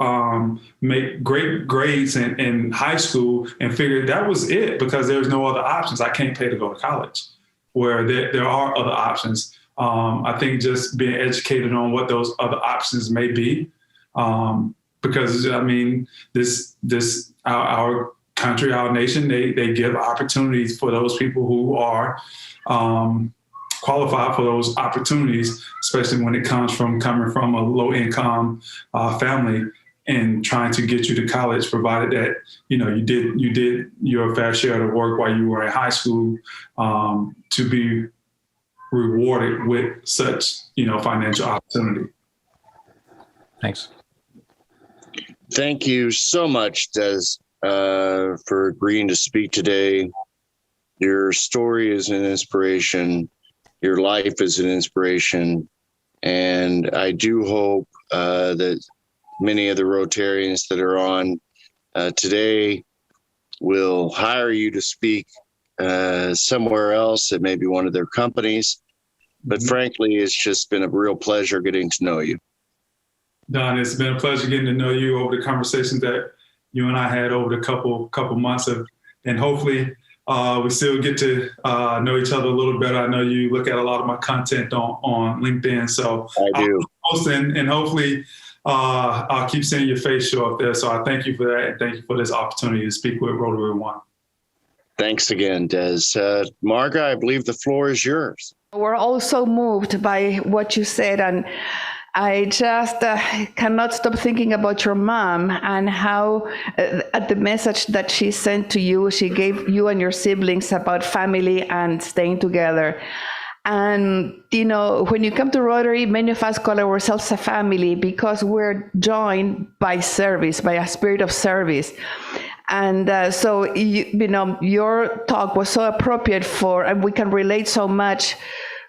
make great grades in high school and figure that was it because there's no other options. I can't pay to go to college, where there are other options. I think just being educated on what those other options may be, because our country, our nation, they give opportunities for those people who are qualified for those opportunities, especially when it comes from coming from a low income family and trying to get you to college, provided that you did your fair share of work while you were in high school to be rewarded with such, financial opportunity. Thanks. Thank you so much, Des, for agreeing to speak today. Your story is an inspiration. Your life is an inspiration. And I do hope that many of the Rotarians that are on today will hire you to speak somewhere else at maybe one of their companies. But frankly, it's just been a real pleasure getting to know you. Don, it's been a pleasure getting to know you over the conversations that you and I had over the couple months and hopefully we still get to know each other a little better. I know you look at a lot of my content on LinkedIn, so I do. And hopefully I'll keep seeing your face show up there. So I thank you for that, and thank you for this opportunity to speak with Rotary One. Thanks again, Des. Marga, I believe the floor is yours. We're also moved by what you said, and I just cannot stop thinking about your mom and how at the message that she sent to you, she gave you and your siblings about family and staying together. And, when you come to Rotary, many of us call ourselves a family because we're joined by service, by a spirit of service. And so, your talk was so appropriate and we can relate so much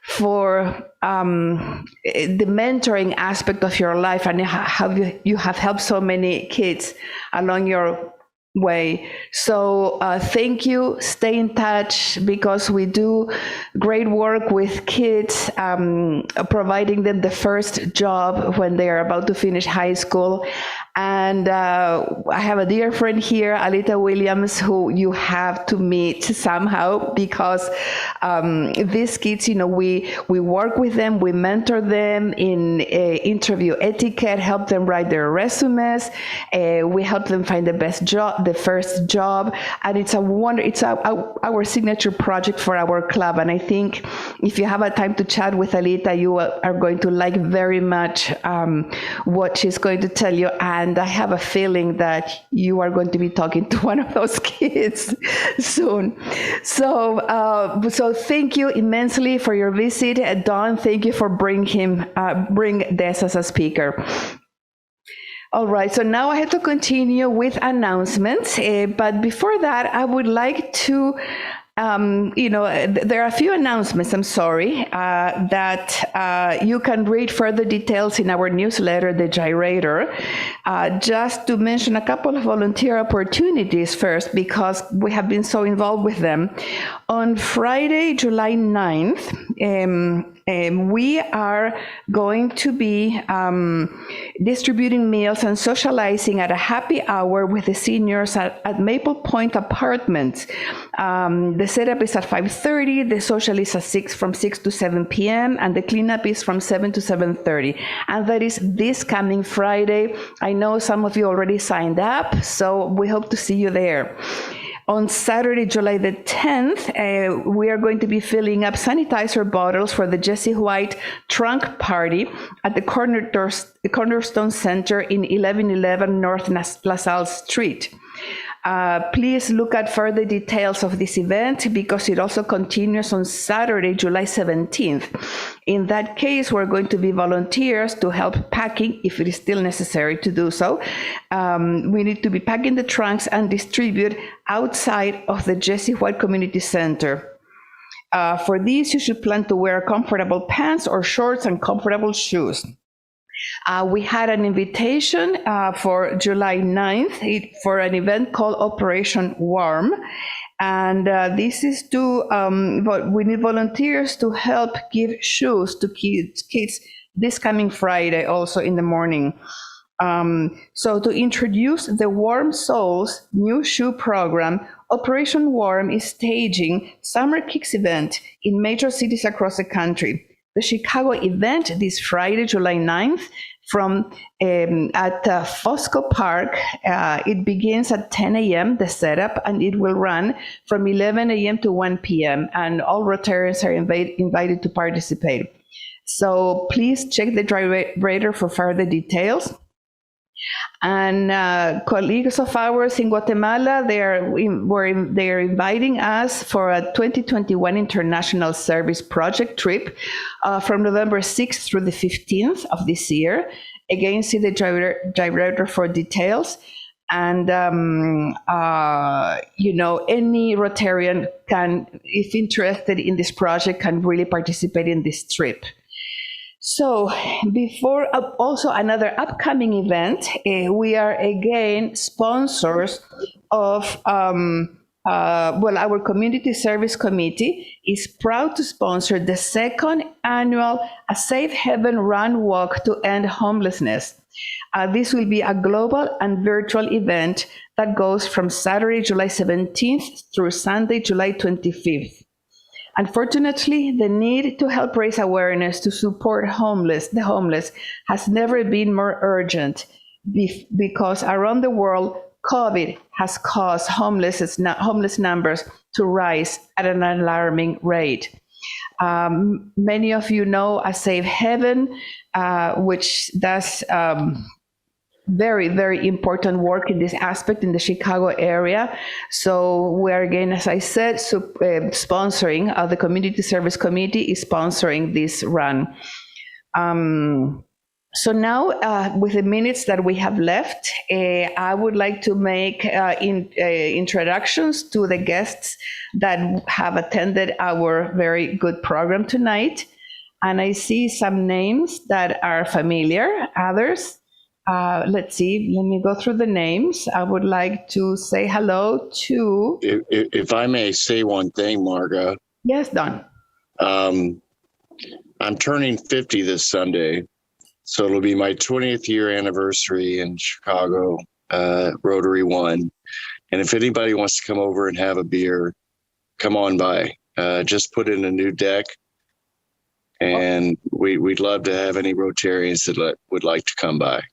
for the mentoring aspect of your life and how you have helped so many kids along your way. So thank you. Stay in touch because we do great work with kids, providing them the first job when they are about to finish high school. And I have a dear friend here, Alita Williams, who you have to meet somehow because these kids, we work with them, we mentor them in interview etiquette, help them write their resumes, we help them find the best job, the first job, and it's our signature project for our club. And I think if you have a time to chat with Alita, you are going to like very much what she's going to tell you. And I have a feeling that you are going to be talking to one of those kids soon. So thank you immensely for your visit. Don, thank you for bring Des as a speaker. All right, so now I have to continue with announcements. But before that, I would like to there are a few announcements, I'm sorry, that you can read further details in our newsletter, The Gyrator. Just to mention a couple of volunteer opportunities first, because we have been so involved with them. On Friday, July 9th, we are going to be distributing meals and socializing at a happy hour with the seniors at Maple Point Apartments. The setup is at 5:30, the social is at from 6 to 7 p.m., and the cleanup is from 7 to 7:30. And that is this coming Friday. I know some of you already signed up, so we hope to see you there. On Saturday, July the 10th, we are going to be filling up sanitizer bottles for the Jesse White trunk party at the Cornerstone Center in 1111 North LaSalle Street. Please look at further details of this event because it also continues on Saturday, July 17th. In that case, we're going to be volunteers to help packing if it is still necessary to do so. We need to be packing the trunks and distribute outside of the Jesse White Community Center. For this, you should plan to wear comfortable pants or shorts and comfortable shoes. We had an invitation for July 9th for an event called Operation Warm. And this is but we need volunteers to help give shoes to kids this coming Friday, also in the morning. So to introduce the Warm Souls new shoe program, Operation Warm is staging Summer Kicks event in major cities across the country. The Chicago event this Friday, July 9th, at Fosco Park. It begins at 10 a.m., the setup, and it will run from 11 a.m. to 1 p.m., and all Rotarians are invited to participate. So please check the Gyrator for further details. And colleagues of ours in Guatemala, they're inviting us for a 2021 International Service Project trip from November 6th through the 15th of this year. Again, see the director for details. And, any Rotarian can, if interested in this project, can really participate in this trip. So before, also another upcoming event, we are again sponsors of, our Community Service Committee is proud to sponsor the second annual A Safe Haven Run Walk to End Homelessness. This will be a global and virtual event that goes from Saturday, July 17th through Sunday, July 25th. Unfortunately, the need to help raise awareness to support the homeless has never been more urgent because around the world, COVID has caused homeless numbers to rise at an alarming rate. Many of you know A Safe Haven, which does very, very important work in this aspect in the Chicago area. So we're again, as I said, sponsoring, the Community Service Committee is sponsoring this run. So now, with the minutes that we have left, I would like to make introductions to the guests that have attended our very good program tonight. And I see some names that are familiar, others. Let's see, let me go through the names. I would like to say hello to... If I may say one thing, Marga. Yes, Don. I'm turning 50 this Sunday, so it'll be my 20th year anniversary in Chicago, Rotary 1. And if anybody wants to come over and have a beer, come on by. Just put in a new deck. And we'd love to have any Rotarians that would like to come by.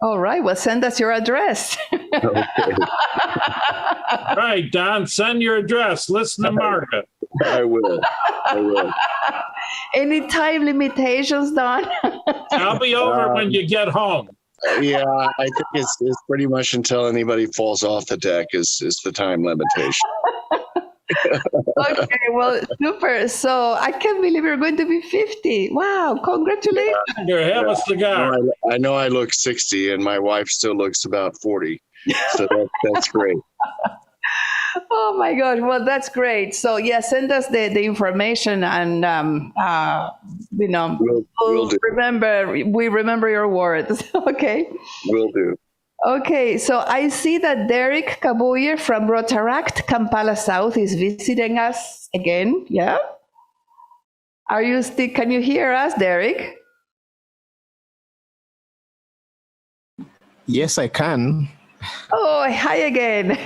All right, well, send us your address. Okay. All right, Don, send your address. Listen to Marga. I will. Any time limitations, Don? I'll be over when you get home. Yeah, I think it's pretty much until anybody falls off the deck is the time limitation. Okay, well, super. So I can't believe you're going to be 50. Wow, congratulations. Here, have a cigar. I know I look 60 and my wife still looks about 40. So that's great. Oh my gosh, well, that's great. So yeah, send us the information and, We'll do. We remember your words, okay? Will do. Okay, so I see that Derek Cabuyer from Rotaract, Kampala South is visiting us again, yeah? Can you hear us, Derek? Yes, I can. Oh, hi again.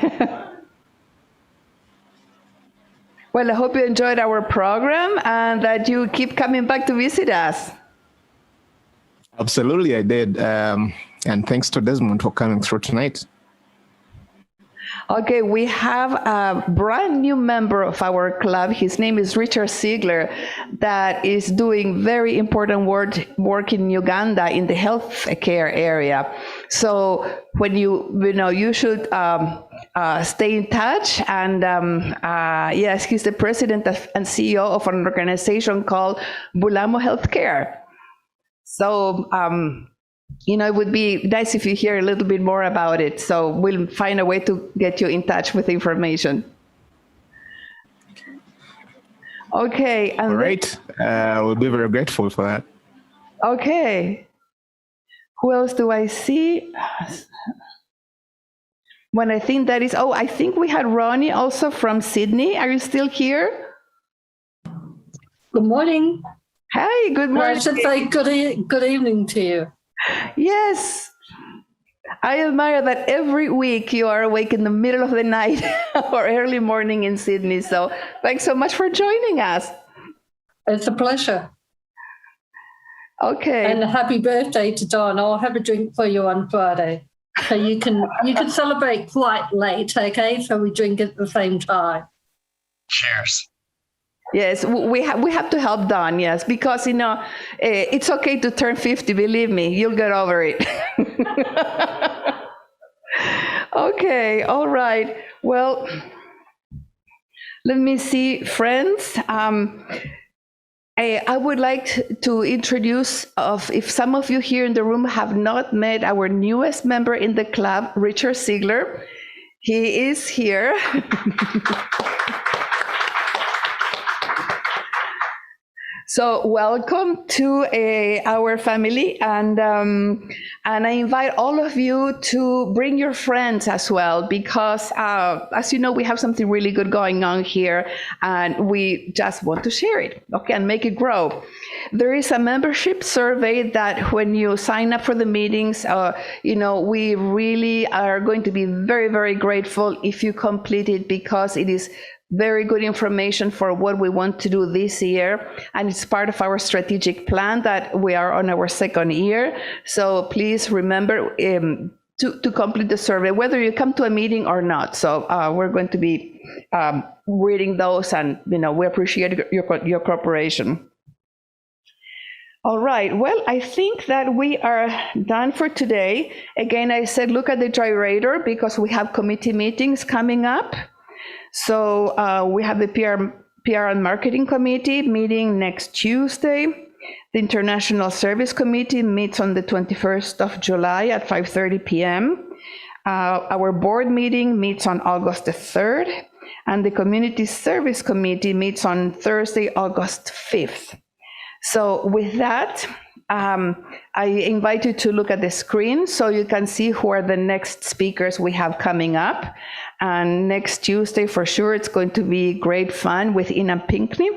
Well, I hope you enjoyed our program and that you keep coming back to visit us. Absolutely, I did. And thanks to Desmond for coming through tonight. Okay, we have a brand new member of our club. His name is Richard Ziegler, that is doing very important work in Uganda in the health care area. So when you should stay in touch. And yes, he's the president and CEO of an organization called Bulamo Healthcare. So, it would be nice if you hear a little bit more about it. So we'll find a way to get you in touch with information. Okay. All right. We'll be very grateful for that. Okay. Who else do I see? When I think that is, I think we had Ronnie also from Sydney. Are you still here? Good morning. Hi, good morning. I should say good evening to you. Yes. I admire that every week you are awake in the middle of the night or early morning in Sydney. So thanks so much for joining us. It's a pleasure. Okay. And happy birthday to Don. I'll have a drink for you on Friday. So you can celebrate quite late, okay? So we drink at the same time. Cheers. Yes, we have to help Don, yes, because, it's okay to turn 50, believe me, you'll get over it. Okay, all right. Well, let me see, friends. I would like to introduce, if some of you here in the room have not met our newest member in the club, Richard Ziegler. He is here. So welcome to our family, and I invite all of you to bring your friends as well, because as you know, we have something really good going on here, and we just want to share it, okay, and make it grow. There is a membership survey that when you sign up for the meetings, we really are going to be very, very grateful if you complete it, because it is very good information for what we want to do this year. And it's part of our strategic plan that we are on our second year. So please remember to complete the survey, whether you come to a meeting or not. So we're going to be reading those, and we appreciate your cooperation. All right, well, I think that we are done for today. Again, I said look at the gyrator, because we have committee meetings coming up. So we have the PR and Marketing Committee meeting next Tuesday. The International Service Committee meets on the 21st of July at 5:30 p.m. Our board meeting meets on August the 3rd, and the Community Service Committee meets on Thursday, August 5th. So with that, I invite you to look at the screen so you can see who are the next speakers we have coming up. And next Tuesday, for sure, it's going to be great fun with Ina Pinkney.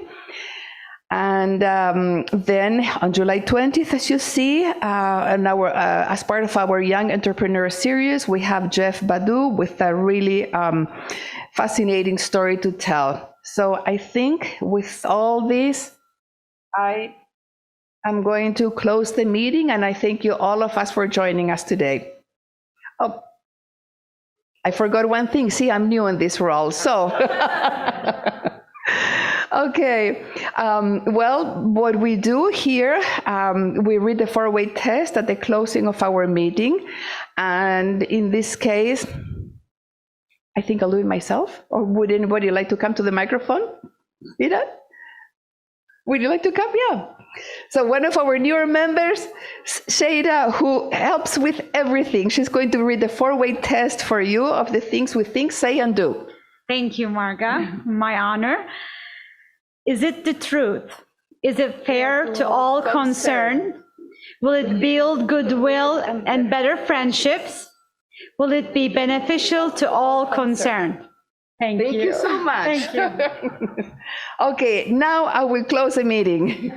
And then on July 20th, as you see, as part of our Young Entrepreneur Series, we have Jeff Badu with a really fascinating story to tell. So I think with all this, I am going to close the meeting, and I thank you all of us for joining us today. Oh, I forgot one thing. See, I'm new in this role, so. Okay, well, what we do here, we read the 4-way test at the closing of our meeting. And in this case, I think I'll do it myself. Or would anybody like to come to the microphone? Ida? Would you like to come? Yeah. So one of our newer members, Sheida, who helps with everything, she's going to read the 4-way test for you of the things we think, say, and do. Thank you, Marga. My honor. Is it the truth? Is it fair to all concerned? Will it build goodwill and better friendships? Will it be beneficial to all concerned? Thank you so much. Thank you. Okay, now I will close the meeting.